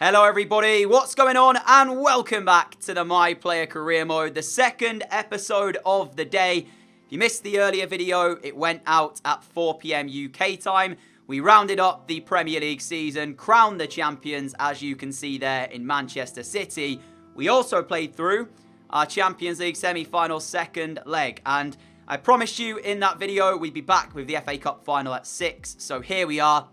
Hello everybody, what's going on? And welcome back to the My Player Career Mode, the second episode of the day. If you missed the earlier video, it went out at 4 PM UK time. We rounded up the Premier League season, crowned the champions, as you can see there in Manchester City. We also played through our Champions League semi-final second leg, and I promised you in that video we'd be back with the FA Cup final at 6, so here we are.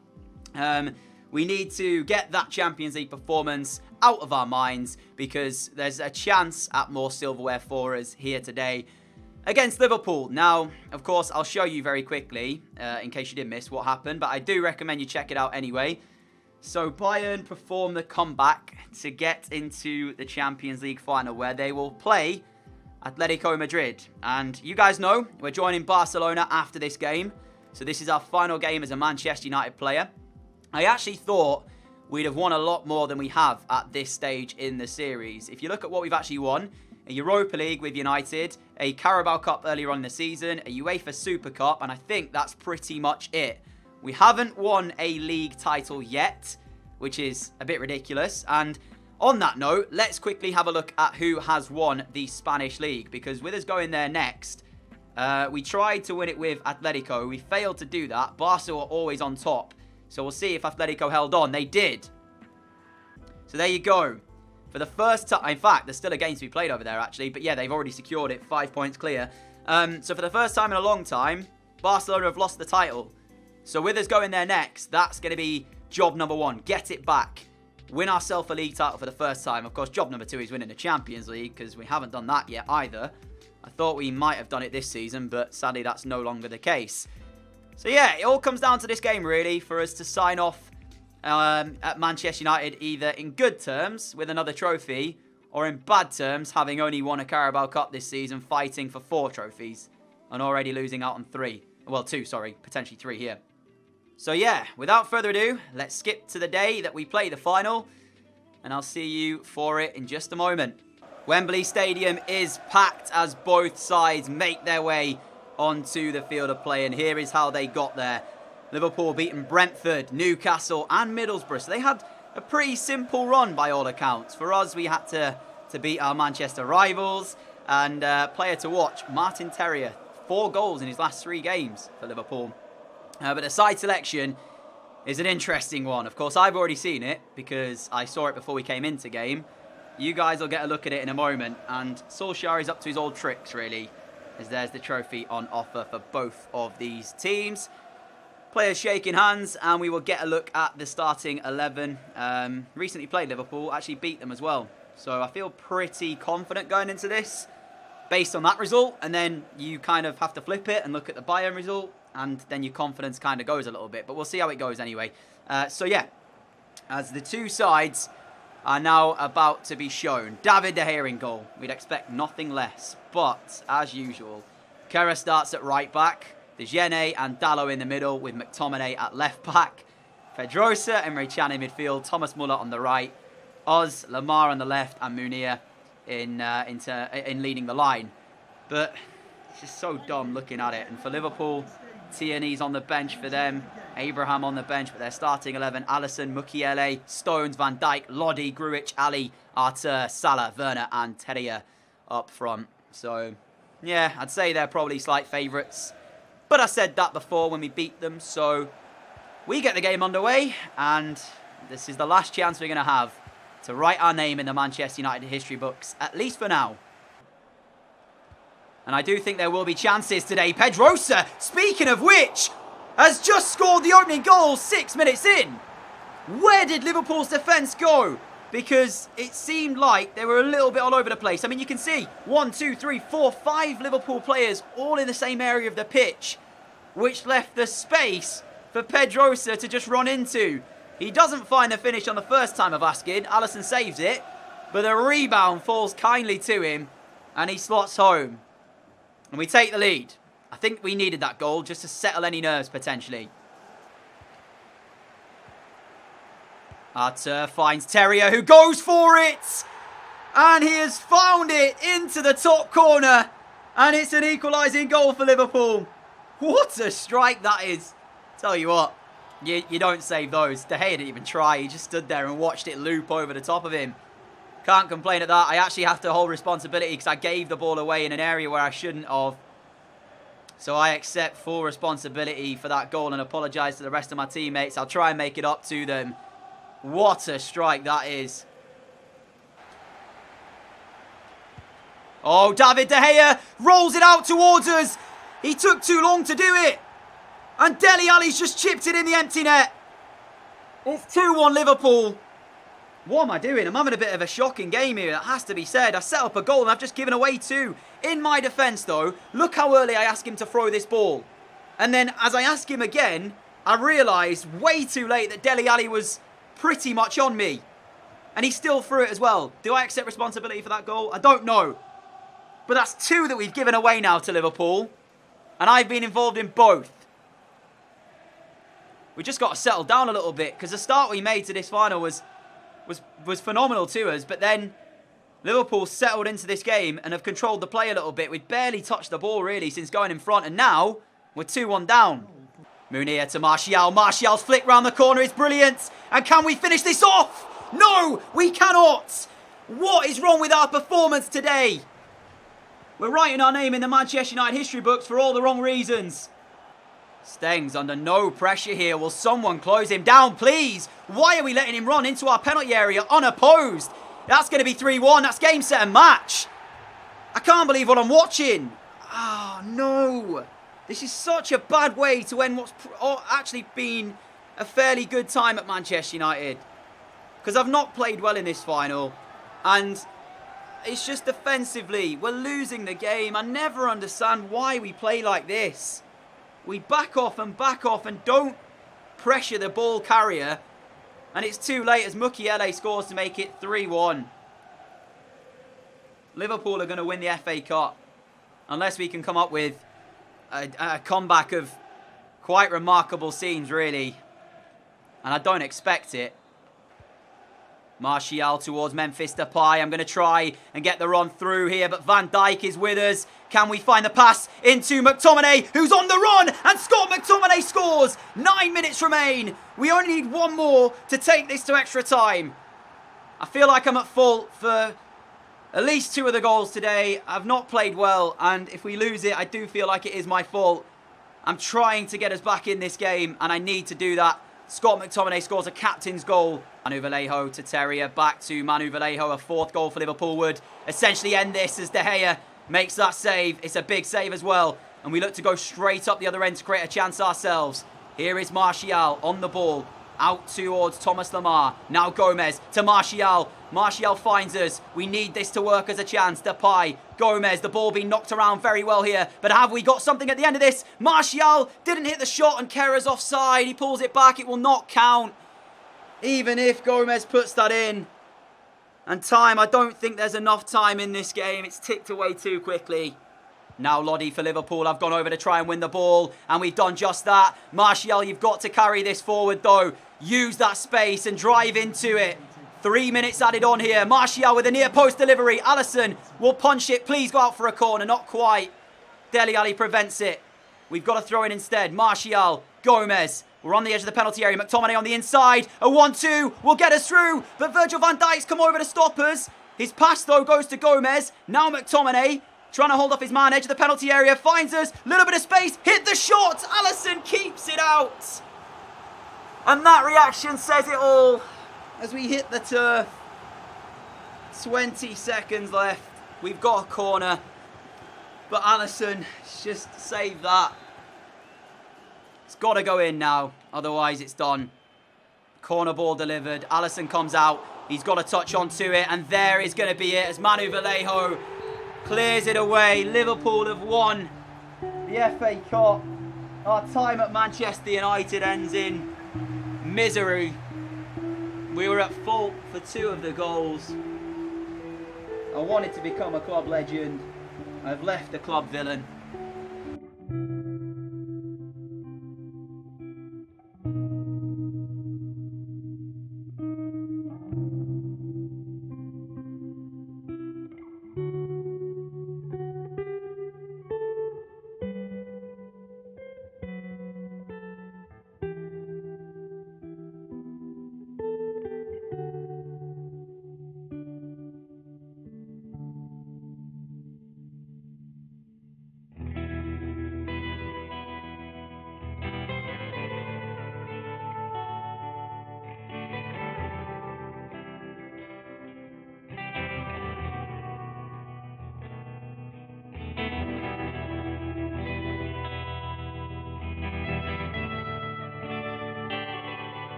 We need to get that Champions League performance out of our minds because there's a chance at more silverware for us here today against Liverpool. Now, of course, I'll show you very quickly in case you did miss what happened, but I do recommend you check it out anyway. So Bayern perform the comeback to get into the Champions League final where they will play Atletico Madrid. And you guys know we're joining Barcelona after this game. So this is our final game as a Manchester United player. I actually thought we'd have won a lot more than we have at this stage in the series. If you look at what we've actually won, a Europa League with United, a Carabao Cup earlier on in the season, a UEFA Super Cup, and I think that's pretty much it. We haven't won a league title yet, which is a bit ridiculous. And on that note, let's quickly have a look at who has won the Spanish league, because with us going there next, we tried to win it with Atletico. We failed to do that. Barca were always on top. So we'll see if Atletico held on. They did. So there you go. For the first time, in fact, there's still a game to be played over there, actually. But yeah, they've already secured it. 5 points clear. So for the first time in a long time, Barcelona have lost the title. So with us going there next, that's going to be job number 1. Get it back. Win ourselves a league title for the first time. Of course, job number 2 is winning the Champions League, because we haven't done that yet either. I thought we might have done it this season, but sadly that's no longer the case. So yeah, it all comes down to this game really for us to sign off at Manchester United either in good terms with another trophy or in bad terms having only won a Carabao Cup this season, fighting for 4 trophies and already losing out on 3. Well, 2, sorry, potentially 3 here. So yeah, without further ado, let's skip to the day that we play the final and I'll see you for it in just a moment. Wembley Stadium is packed as both sides make their way onto the field of play, and here is how they got there. Liverpool beating Brentford, Newcastle and Middlesbrough. So they had a pretty simple run by all accounts. For us, we had to beat our Manchester rivals. And player to watch, Martin Terrier. 4 goals in his last 3 games for Liverpool. But the side selection is an interesting one. Of course, I've already seen it because I saw it before we came into game. You guys will get a look at it in a moment. And Solskjaer is up to his old tricks, really, as there's the trophy on offer for both of these teams. Players shaking hands, and we will get a look at the starting 11. Recently played Liverpool, actually beat them as well. So I feel pretty confident going into this based on that result. And then you kind of have to flip it and look at the Bayern result, and then your confidence kind of goes a little bit. But we'll see how it goes anyway. So yeah, as the two sides are now about to be shown. David De Gea in goal. We'd expect nothing less. But, as usual, Kera starts at right back. Dejene and Dalot in the middle with McTominay at left back. Pedrosa, Emre Can in midfield. Thomas Muller on the right. Oz, Lamar on the left. And Munir in leading the line. But it's just so dumb looking at it. And for Liverpool, Tierney's on the bench for them. Abraham on the bench, but they're starting 11. Alisson, Mukiele, Stones, Van Dijk, Lodi, Grujic, Ali, Arthur, Salah, Werner and Terrier up front. So, yeah, I'd say they're probably slight favourites. But I said that before when we beat them. So, we get the game underway. And this is the last chance we're going to have to write our name in the Manchester United history books, at least for now. And I do think there will be chances today. Pedrosa, speaking of which, has just scored the opening goal 6 minutes in. Where did Liverpool's defence go? Because it seemed like they were a little bit all over the place. I mean, you can see 1, 2, 3, 4, 5 Liverpool players all in the same area of the pitch, which left the space for Pedrosa to just run into. He doesn't find the finish on the first time of asking. Alisson saves it, but the rebound falls kindly to him, and he slots home. And we take the lead. I think we needed that goal just to settle any nerves, potentially. Arthur finds Terrier, who goes for it. And he has found it into the top corner. And it's an equalising goal for Liverpool. What a strike that is. Tell you what, You don't save those. De Gea didn't even try. He just stood there and watched it loop over the top of him. Can't complain at that. I actually have to hold responsibility because I gave the ball away in an area where I shouldn't have. So I accept full responsibility for that goal and apologise to the rest of my teammates. I'll try and make it up to them. What a strike that is. Oh, David De Gea rolls it out towards us. He took too long to do it. And Dele Alli's just chipped it in the empty net. It's 2-1 Liverpool. What am I doing? I'm having a bit of a shocking game here. That has to be said. I set up a goal and I've just given away 2. In my defence, though, look how early I ask him to throw this ball. And then as I ask him again, I realise way too late that Dele Alli was pretty much on me. And he still threw it as well. Do I accept responsibility for that goal? I don't know. But that's 2 that we've given away now to Liverpool. And I've been involved in both. We just got to settle down a little bit because the start we made to this final was phenomenal to us. But then Liverpool settled into this game and have controlled the play a little bit. We've barely touched the ball really since going in front. And now we're 2-1 down. Munir to Martial. Martial's flick round the corner is brilliant. And can we finish this off? No, we cannot. What is wrong with our performance today? We're writing our name in the Manchester United history books for all the wrong reasons. Stengs under no pressure here. Will someone close him down, please? Why are we letting him run into our penalty area unopposed? That's going to be 3-1. That's game, set and match. I can't believe what I'm watching. Oh, no. This is such a bad way to end what's actually been a fairly good time at Manchester United. Because I've not played well in this final. And it's just defensively, we're losing the game. I never understand why we play like this. We back off and don't pressure the ball carrier. And it's too late as Mukiele scores to make it 3-1. Liverpool are going to win the FA Cup. Unless we can come up with a comeback of quite remarkable scenes, really. And I don't expect it. Martial towards Memphis Depay. I'm going to try and get the run through here, but Van Dijk is with us. Can we find the pass into McTominay, who's on the run? And Scott McTominay scores. 9 minutes remain. We only need 1 more to take this to extra time. I feel like I'm at fault for at least 2 of the goals today. I've not played well, and if we lose it, I do feel like it is my fault. I'm trying to get us back in this game, and I need to do that. Scott McTominay scores a captain's goal. Manu Vallejo to Terrier, back to Manu Vallejo. A 4th goal for Liverpool would essentially end this as De Gea makes that save. It's a big save as well. And we look to go straight up the other end to create a chance ourselves. Here is Martial on the ball. Out towards Thomas Lemar. Now Gomez to Martial. Martial finds us. We need this to work as a chance. Depay, Gomez, the ball being knocked around very well here. But have we got something at the end of this? Martial didn't hit the shot and Kerr's offside. He pulls it back. It will not count. Even if Gomez puts that in. And time, I don't think there's enough time in this game. It's ticked away too quickly. Now Lodi for Liverpool. I've gone over to try and win the ball. And we've done just that. Martial, you've got to carry this forward though. Use that space and drive into it. 3 minutes added on here. Martial with a near post delivery. Alisson will punch it. Please go out for a corner. Not quite. Dele Alli prevents it. We've got to throw in instead. Martial, Gomez. We're on the edge of the penalty area. McTominay on the inside. A 1-2 will get us through. But Virgil van Dijk's come over to stop us. His pass though goes to Gomez. Now McTominay trying to hold off his man. Edge of the penalty area. Finds us. Little bit of space. Hit the shot. Alisson keeps it out. And that reaction says it all. As we hit the turf. 20 seconds left. We've got a corner. But Alisson just saved that. It's got to go in now. Otherwise it's done. Corner ball delivered. Alisson comes out. He's got to touch onto it. And there is going to be it as Manu Vallejo clears it away. Liverpool have won the FA Cup. Our time at Manchester United ends in misery. We were at fault for 2 of the goals. I wanted to become a club legend. I've left a club villain.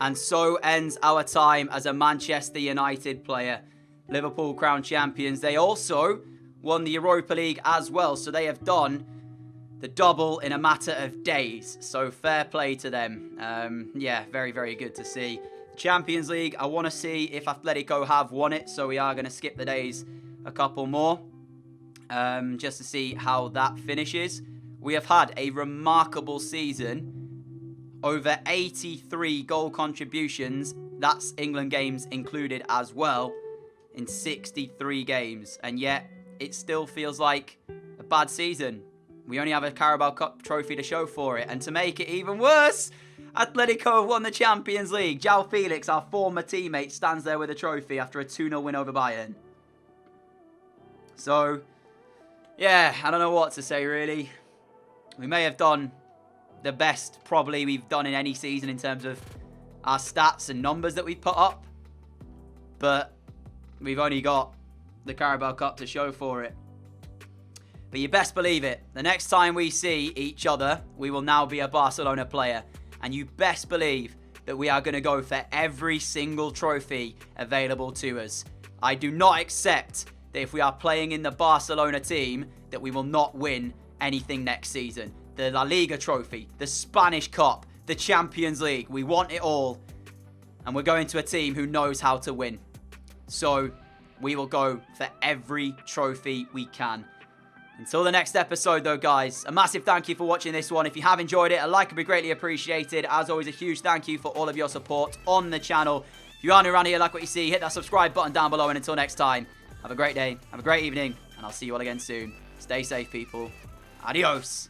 And so ends our time as a Manchester United player. Liverpool crowned champions. They also won the Europa League as well. So they have done the double in a matter of days. So fair play to them. Yeah, very, very good to see. Champions League, I want to see if Atletico have won it. So we are going to skip the days a couple more. Just to see how that finishes. We have had a remarkable season. Over 83 goal contributions. That's England games included as well. In 63 games. And yet, it still feels like a bad season. We only have a Carabao Cup trophy to show for it. And to make it even worse, Atletico have won the Champions League. João Felix, our former teammate, stands there with a trophy after a 2-0 win over Bayern. So, yeah, I don't know what to say, really. We may have done the best, probably, we've done in any season in terms of our stats and numbers that we've put up. But we've only got the Carabao Cup to show for it. But you best believe it. The next time we see each other, we will now be a Barcelona player. And you best believe that we are going to go for every single trophy available to us. I do not accept that if we are playing in the Barcelona team, that we will not win anything next season. The La Liga trophy, the Spanish Cup, the Champions League. We want it all. And we're going to a team who knows how to win. So we will go for every trophy we can. Until the next episode though, guys, a massive thank you for watching this one. If you have enjoyed it, a like would be greatly appreciated. As always, a huge thank you for all of your support on the channel. If you are new around here, like what you see, hit that subscribe button down below. And until next time, have a great day, have a great evening, and I'll see you all again soon. Stay safe, people. Adios.